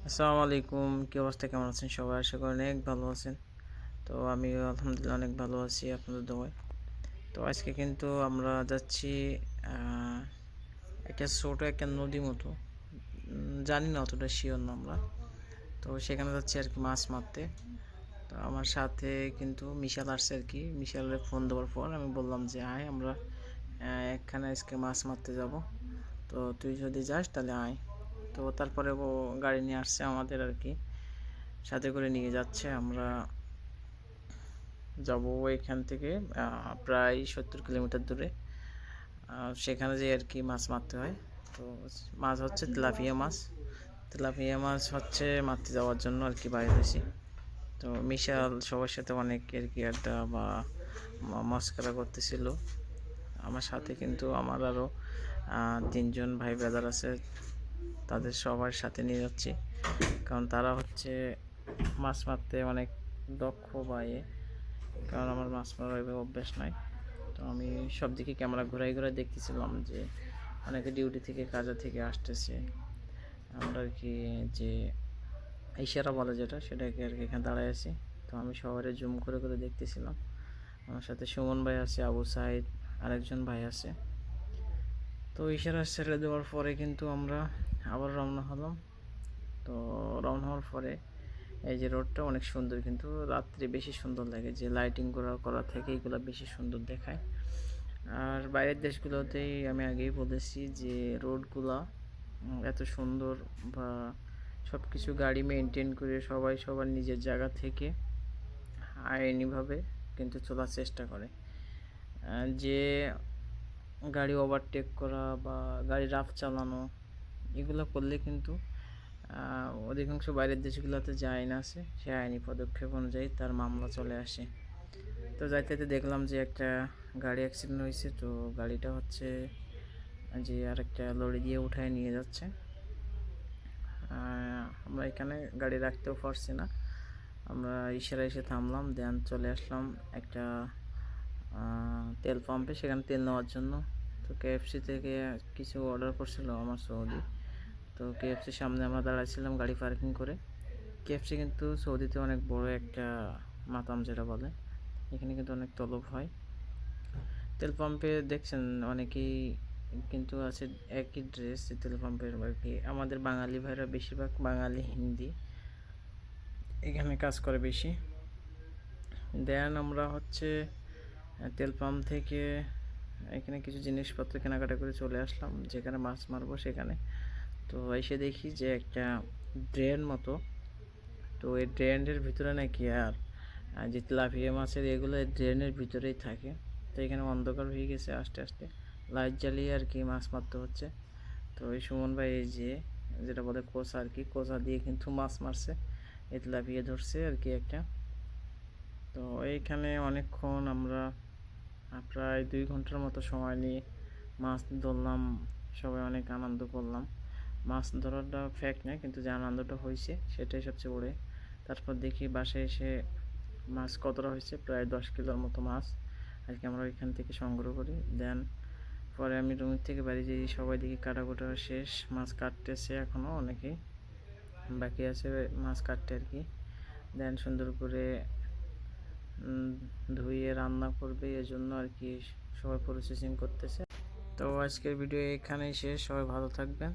আসসালামু আলাইকুম, কি অবস্থা, কেমন আছেন সবাই? আশা করি অনেক ভালো আছেন। তো আমি আলহামদুলিল্লাহ অনেক ভালো আছি আপনাদের দোয়ায়। তো আজকে কিন্তু আমরা যাচ্ছি আহ, একটা ছোট একটা নদী মতো, জানি না অতটা শিওর না আমরা। তো সেখানে যাচ্ছি আর কি মাছ মারতে। তো আমার সাথে কিন্তু মিশাল আসছে আর কি। মিশালের ফোন দেওয়ার পর আমি বললাম যে আয় আমরা এখানে আজকে মাছ মারতে যাব। তো তুই যদি যাস তাহলে আয়। তো তারপরে ও গাড়ি নিয়ে আসছে আমাদের আর কি, সাথে করে নিয়ে যাচ্ছে। আমরা যাব এখান থেকে প্রায় 70 কিলোমিটার দূরে। সেখানে যে আর কি মাছ মারতে হয়। তো মাছ হচ্ছে তেলাপিয়া মাছ। তেলাপিয়া মাছ হচ্ছে মারতে যাওয়ার জন্য আর কি বাইরে হয়েছি। তো মিশাল সবার সাথে অনেক আর কি আড্ডা বা মস্করা করতেছিল। আমার সাথে কিন্তু আমার আরও 3জন ভাই ব্রাদার আছে, তাদের সবার সাথে নিয়ে যাচ্ছি। কারণ তারা হচ্ছে মাছ মারতে অনেক দক্ষ বা কারণ আমার মাছ মারার ওইভাবে অভ্যাস নাই। তো আমি সব দিকে ক্যামেরা ঘুরাই ঘুরাই দেখতেছিলাম যে অনেকে ডিউটি থেকে কাজে থেকে আসতেছে। আমরা আর কি যে ইশারা বলে যেটা, সেটাকে আর কি এখানে দাঁড়ায় আছি। তো আমি শহরে জুম করে করে দেখতেছিলাম। আমার সাথে সুমন ভাই আছে, আবু সাইদ, আরেকজন ভাই আছে। তো ইশারা ছেড়ে দেওয়ার পরে কিন্তু আমরা আবার রওনা হলাম। তো রওনা হওয়ার পরে এই যে রোডটা অনেক সুন্দর, কিন্তু রাত্রে বেশি সুন্দর লাগে, যে লাইটিং করা থেকে এগুলো বেশি সুন্দর দেখায়। আর বাইরের দেশগুলোতেই আমি আগেই বলেছি যে রোডগুলা এত সুন্দর বা সব কিছু গাড়ি মেনটেন করে সবাই সবার নিজের জায়গা থেকে আইনিভাবে কিন্তু চলার চেষ্টা করে। যে গাড়ি ওভারটেক করা বা গাড়ি রাফ চালানো এগুলো করলে কিন্তু অধিকাংশ বাইরের দেশগুলোতে যে আইন আছে সে আইনি পদক্ষেপ অনুযায়ী তার মামলা চলে আসে। তো যাইতে যাইতে দেখলাম যে একটা গাড়ি অ্যাক্সিডেন্ট হয়েছে। তো গাড়িটা হচ্ছে যে আরেকটা লরি দিয়ে উঠায় নিয়ে যাচ্ছে। আমরা এখানে গাড়ি রাখতেও পারছি না, আমরা ইশারা এসে থামলাম, দেন চলে আসলাম একটা তেল পাম্পে, সেখানে তেল নেওয়ার জন্য। তো কেএফসি থেকে কিছু অর্ডার করছিল আমার সৌদি। তো কেএফসির সামনে আমরা দাঁড়াইছিলাম গাড়ি পার্কিং করে। কেএফসি কিন্তু সৌদিতে অনেক বড় একটা মাতাম যেটা বলে, এখানে কিন্তু অনেক তলব হয়। তেল পাম্পে দেখছেন অনেকেই কিন্তু আছে একই ড্রেস তেল পাম্পের আর কি। আমাদের বাঙালি ভাইরা বেশিরভাগ বাঙালি হিন্দি এখানে কাজ করে বেশি। দেন আমরা হচ্ছে তেল পাম্প থেকে এখানে কিছু জিনিসপত্র কেনাকাটা করে চলে আসলাম যেখানে মাছ মারবো সেখানে। তো এসে দেখি যে একটা ড্রেন মতো। তো এই ড্রেনের ভিতরে নাকি আর যে তেলাপিয়া মাছের এগুলো ড্রেনের ভিতরেই থাকে। তো এখানে অন্ধকার হয়ে গেছে, আস্তে আস্তে লাইট জ্বালিয়ে আর কি মাছ মারতে হচ্ছে। তো এই সুমন ভাই এই যে যেটা বলে কোচা আর কি, কোচা দিয়ে কিন্তু মাছ মারছে, এই তেলাপিয়া ধরছে আর কি একটা। তো এইখানে অনেকক্ষণ আমরা প্রায় 2 ঘন্টার মতো সময় নিয়ে মাছ ধরলাম, সবাই অনেক আনন্দ করলাম। মাছ ধরাটা ফ্যাক্ট না, কিন্তু যে আনন্দটা হয়েছে সেটাই সবচেয়ে বড়। তারপর দেখি বাসায় এসে মাছ কতটা হয়েছে, প্রায় 10 কিলোর মতো মাছ আর কি আমরা ওইখান থেকে সংগ্রহ করি। দেন পরে আমি রুমের থেকে বাড়ি যাই, সবাই দেখি কাটাকুটা শেষ, মাছ কাটতেছে এখনও অনেকেই বাকি আছে মাছ কাটতে আর কি। দেন সুন্দর করে ধুয়ে রান্না করবে, এজন্য আর কি সবাই প্রসেসিং করতেছে। তো আজকের ভিডিও এখানেই শেষ, সবাই ভালো থাকবেন।